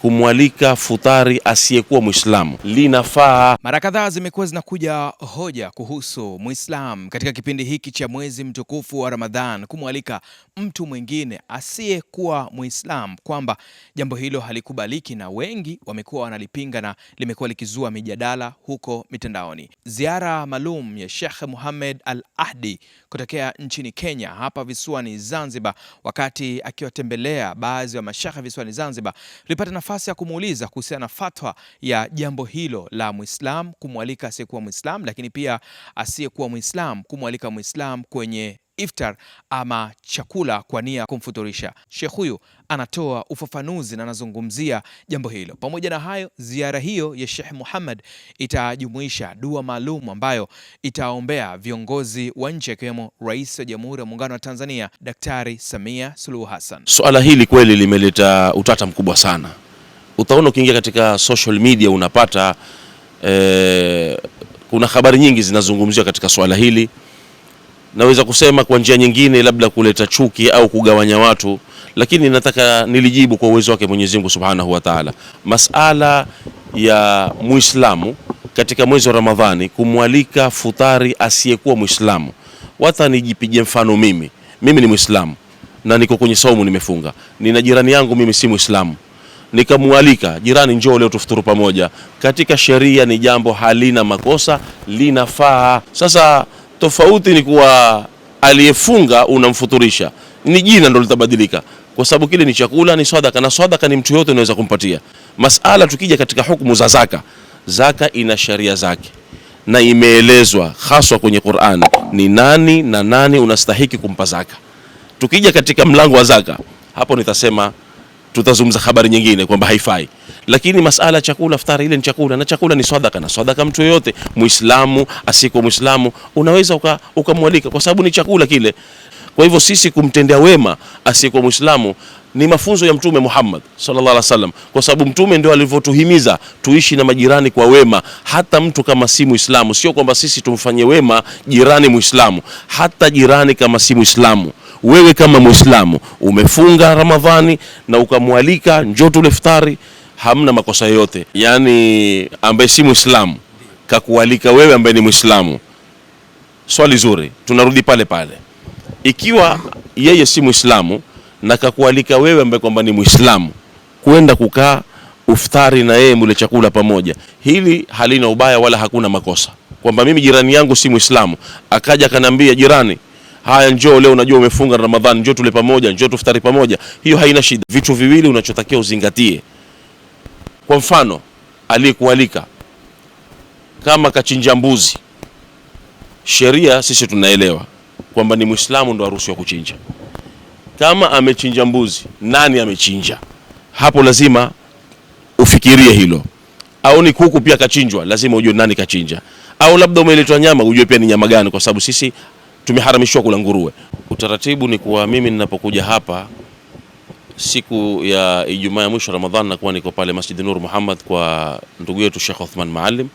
kumwalika futari asiyekuwa Muislamu linafaa. Mara kadhaa zimekuwa zinakuja hoja kuhusu Muislam katika kipindi hiki cha mwezi mtukufu wa Ramadhan kumwalika mtu mwingine asiyekuwa Muislam, kwamba jambo hilo halikubaliki, na wengi wamekuwa wanalipinga na limekuwa likizua mijadala huko mitandaoni. Ziara maalum ya Sheikh Mohamed Al-Ahdi kutokea nchini Kenya hapa visiwani Zanzibar, wakati akiwatembelea baadhi ya mashekhe visiwani Zanzibar, tulipata nafasi ya kumuuliza kuhusiana na fatwa ya jambo hilo la Muislam kumwalika asiyekuwa Muislam, lakini pia asiyekuwa Muislam kumwalika Muislam kwenye iftar ama chakula kwa nia kumfuturisha. Sheikh huyu anatoa ufafanuzi na anazungumzia jambo hilo. Pamoja na hayo, ziara hiyo ya Sheikh Mohamed itajumuisha dua maalum ambayo itaombea viongozi wa nchi akiwemo Rais wa Jamhuri ya Muungano wa Tanzania Daktari Samia Suluhu Hassan. Swala hili kweli limeleta utata mkubwa sana. Utaona ukiingia katika social media unapata kuna habari nyingi zinazungumziwa katika swala hili. Naweza kusema kwa njia nyingine labda kuleta chuki au kugawanya watu, lakini nataka nilijibu kwa uwezo wake Mwenyezi Mungu Subhanahu wa Ta'ala. Masala ya Muislamu katika mwezi wa Ramadhani kumwalika futari asiyekuwa Muislamu. Wata nijipige mfano mimi ni Muislamu na niko kwenye saumu nimefunga. Nina jirani yangu mimi si Muislamu. Nikamwalika jirani, njoo leo tufuturu pamoja. Katika sheria ni jambo halina makosa, linafaa. Sasa tofauti ni kuwa aliyefunga unamfuturisha, ni jina ndo litabadilika, kwa sababu kile ni chakula, ni sadaka, na sadaka ni mtu yote unaweza kumpatia. Masala tukija katika hukumu za zaka ina sharia zake na imeelezwa haswa kwenye Qur'an ni nani na nani unastahiki kumpa zaka. Tukija katika mlango wa zaka, hapo nitasema tutazungumza habari nyingine kwamba haifai, lakini masala chakula, iftari ile ni chakula, na chakula ni sadaka, na sadaka mtu yote Muislamu asiyekuwa Muislamu unaweza ukamwalika kwa sababu ni chakula kile. Kwa hivyo sisi kumtendea wema asiyekuwa Muislamu ni mafunzo ya Mtume Muhammad sallallahu alaihi wasallam, kwa sababu Mtume ndio alivyotuhimiza tuishi na majirani kwa wema, hata mtu kama si Muislamu. Sio kwamba sisi tumfanyie wema jirani Muislamu, hata jirani kama si Muislamu. Wewe kama Muislamu umefunga Ramadhani na ukamwalika njoo tule iftari, hamna makosa yote. Yani ambaye si Muislamu kakualika wewe ambaye ni Muislamu, swali zuri, tunarudi pale pale. Ikiwa yeye si Muislamu na kakualika wewe ambaye kwamba ni Muislamu kwenda kukaa iftari na yeye mule chakula pamoja, hili halina ubaya wala hakuna makosa. Kwamba mimi jirani yangu si Muislamu akaja kanambia, jirani, haya njoo leo unajua umefunga Ramadhani, njoo tule pamoja, njoo tuftari pamoja, hiyo haina shida. Vitu viwili unachotakiwa uzingatie. Kwa mfano, aliyekualika kama kachinja mbuzi, sheria sisi tunaelewa kwamba ni Muislamu ndo haruhusiwi kuchinja. Kama amechinja mbuzi, nani amechinja? Hapo lazima ufikirie hilo. Au ni kuku pia kachinjwa, lazima ujue nani kachinja. Au labda umeletwa nyama, ujue pia ni nyama gani, kwa sababu sisi tumeharamishwa kula nguruwe. Utaratibu ni kuwa mimi ninapokuja hapa siku ya Ijumaa ya mwisho Ramadhani nakuwa niko pale Masjid Nur Muhammad kwa ndugu yetu Sheikh Uthman Maalim,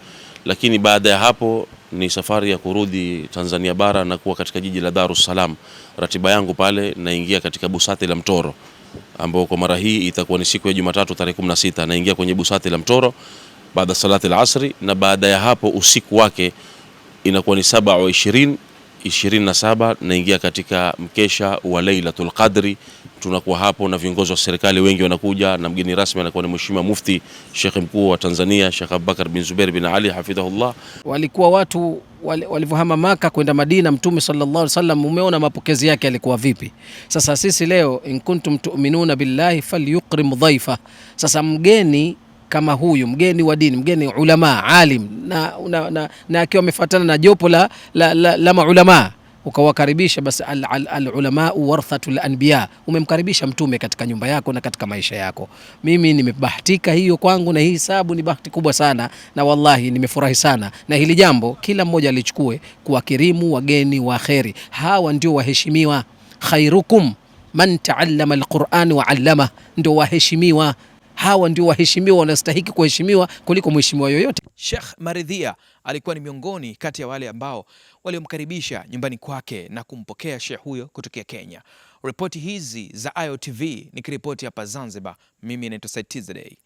lakini baada ya hapo ni safari ya kurudi Tanzania bara na kuwa katika jiji la Dar es Salaam. Ratiba yangu pale naingia katika busati la Mtoro, ambao kwa mara hii itakuwa ni siku ya Jumatatu tarehe 16, naingia kwenye busati la Mtoro baada salati al-asri, na baada ya hapo usiku wake inakuwa ni 27 naingia katika mkesha wa Lailatul Qadri. Tunakuwa hapo na viongozi wa serikali wengi wanakuja, na mgeni rasmi anakuwa ni Mheshimiwa Mufti Sheikh Mkuu wa Tanzania Sheikh Abubakar bin Zubair bin Ali hafidhahullah. Walikuwa watu walivyohama Maka kwenda Madina, Mtume sallallahu alaihi wasallam, umeona mapokezi yake alikuwa vipi? Sasa sisi leo, in kuntum tu'minuna billahi falyukrim dhaifa. Sasa mgeni kama huyu, mgeni wa dini, mgeni ulama, alim, na akiwa amefuatana na jopo la maulama, ukawakaribisha, basi al-ulama warathatul anbiya, umemkaribisha mtume katika nyumba yako na katika maisha yako. Mimi nimebahatika hiyo kwangu, na hii hisabu ni bahati kubwa sana, na wallahi nimefurahi sana na hili jambo. Kila mmoja alichukue kuwakirimu wageni wa kheri. Hawa ndio waheshimiwa, khairukum man taallama alquran wa allama, ndio waheshimiwa. Hawa ndio waheshimiwa, wanastahili kuheshimiwa kuliko mheshimiwa yoyote. Sheikh Maridhia alikuwa ni miongoni kati ya wale ambao waliomkaribisha nyumbani kwake na kumpokea Sheikh huyo kutokea Kenya. ripoti hizi za Ayo TV nikiripoti hapa Zanzibar, mimi naitwa Said Tizedey.